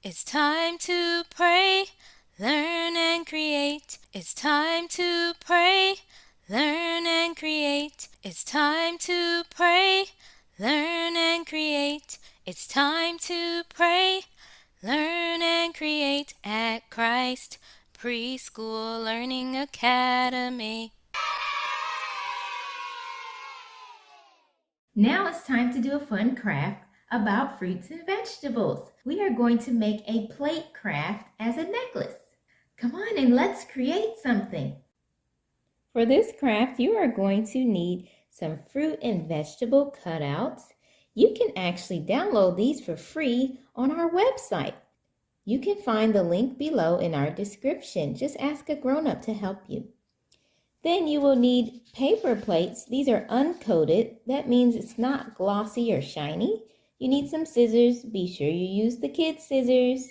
It's time to pray, learn and create. It's time to pray, learn and create. It's time to pray, learn and create. It's time to pray, learn and create at Christ Preschool Learning Academy. Now it's time to do a fun craft about fruits and vegetables. We are going to make a plate craft as a necklace. Come on and let's create something. For this craft, you are going to need some fruit and vegetable cutouts. You can actually download these for free on our website. You can find the link below in our description. Just ask a grown-up to help you. Then you will need paper plates. These are uncoated. That means it's not glossy or shiny. You need some scissors. Be sure you use the kids' scissors,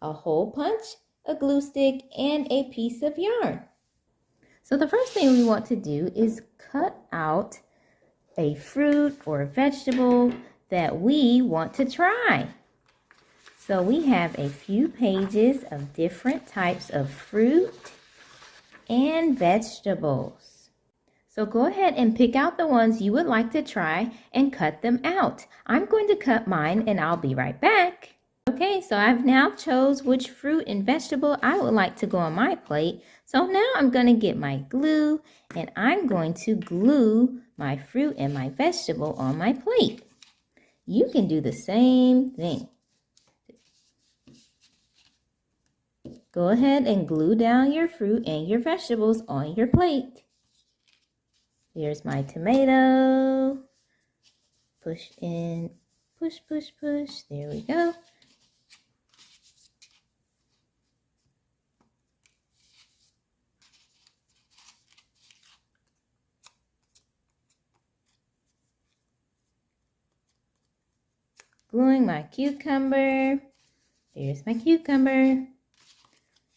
a hole punch, a glue stick, and a piece of yarn. So the first thing we want to do is cut out a fruit or vegetable that we want to try. So we have a few pages of different types of fruit and vegetables. So go ahead and pick out the ones you would like to try and cut them out. I'm going to cut mine and I'll be right back. Okay, so I've now chose which fruit and vegetable I would like to go on my plate. So now I'm going to get my glue and I'm going to glue my fruit and my vegetable on my plate. You can do the same thing. Go ahead and glue down your fruit and your vegetables on your plate. Here's my tomato. Push in, push, push, push. There we go. Gluing my cucumber. There's my cucumber.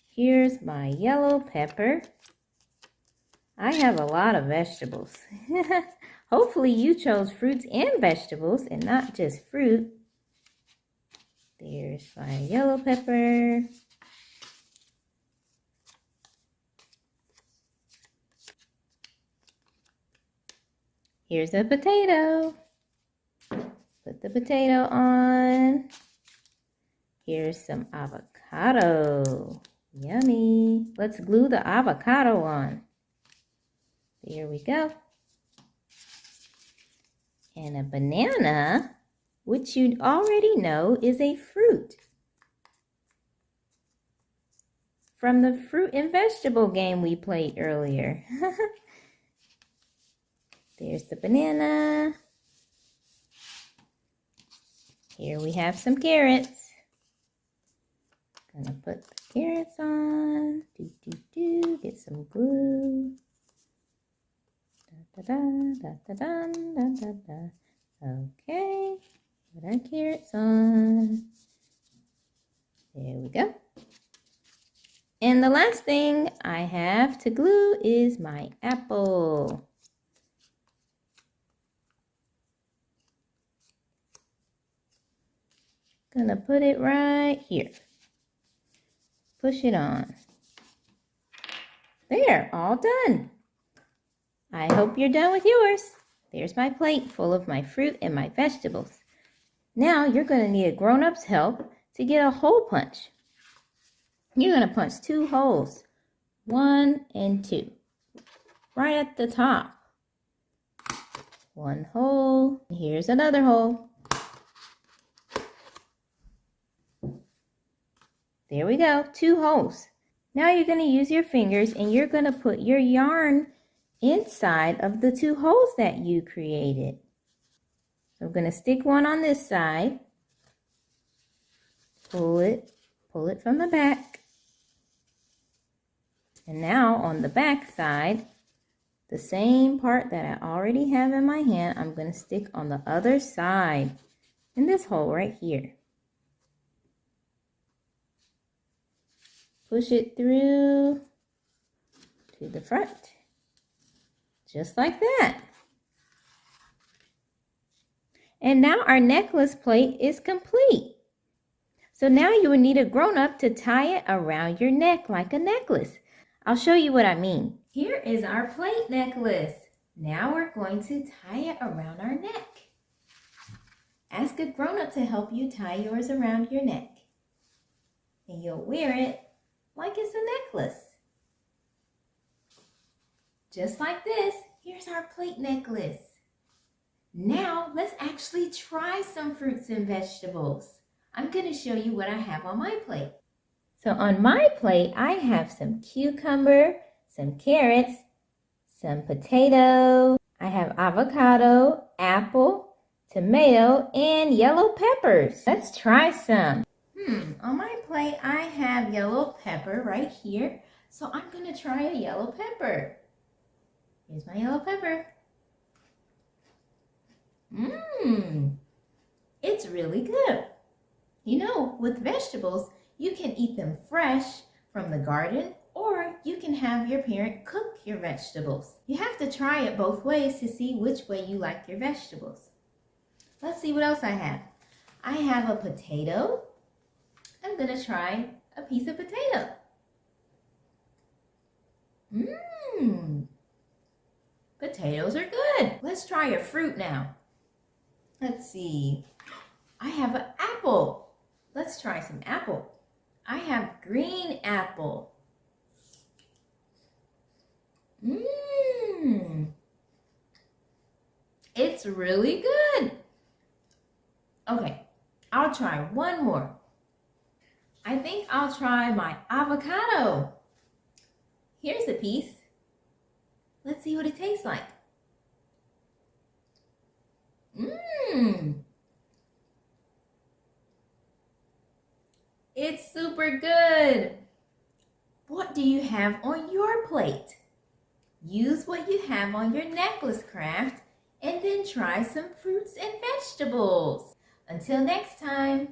Here's my yellow pepper. I have a lot of vegetables. Hopefully you chose fruits and vegetables and not just fruit. There's my yellow pepper. Here's a potato. Put the potato on. Here's some avocado. Yummy. Let's glue the avocado on. There we go. And a banana, which you already know is a fruit. From the fruit and vegetable game we played earlier. There's the banana. Here we have some carrots. Gonna put the carrots on. Get some glue. Okay, put our carrots on. There we go. And the last thing I have to glue is my apple. Gonna put it right here. Push it on. There, all done. I hope you're done with yours. There's my plate full of my fruit and my vegetables. Now you're going to need a grown-up's help to get a hole punch. You're going to punch 2 holes, 1 and 2, right at the top. 1 hole. Here's another hole. There we go, 2 holes. Now you're going to use your fingers and you're going to put your yarn inside of the 2 holes that you created. I'm going to stick one on this side. Pull it from the back. And now on the back side, the same part that I already have in my hand, I'm going to stick on the other side in this hole right here. Push it through to the front, just like that. And now our necklace plate is complete. So now you will need a grown-up to tie it around your neck like a necklace. I'll show you what I mean. Here is our plate necklace. Now we're going to tie it around our neck. Ask a grown-up to help you tie yours around your neck. And you'll wear it like it's a necklace. Just like this, here's our plate necklace. Now let's actually try some fruits and vegetables. I'm going to show you what I have on my plate. So on my plate, I have some cucumber, some carrots, some potato. I have avocado, apple, tomato, and yellow peppers. Let's try some. On my plate, I have yellow pepper right here. So I'm going to try a yellow pepper. Here's my yellow pepper. It's really good. You know, with vegetables, you can eat them fresh from the garden, or you can have your parent cook your vegetables. You have to try it both ways to see which way you like your vegetables. Let's see what else I have. I have a potato. I'm going to try a piece of potato. Potatoes are good. Let's try a fruit now. Let's see. I have an apple. Let's try some apple. I have green apple. It's really good. Okay, I'll try one more. I think I'll try my avocado. Here's a piece. Let's see what it tastes like. It's super good. What do you have on your plate? Use what you have on your necklace craft and then try some fruits and vegetables. Until next time,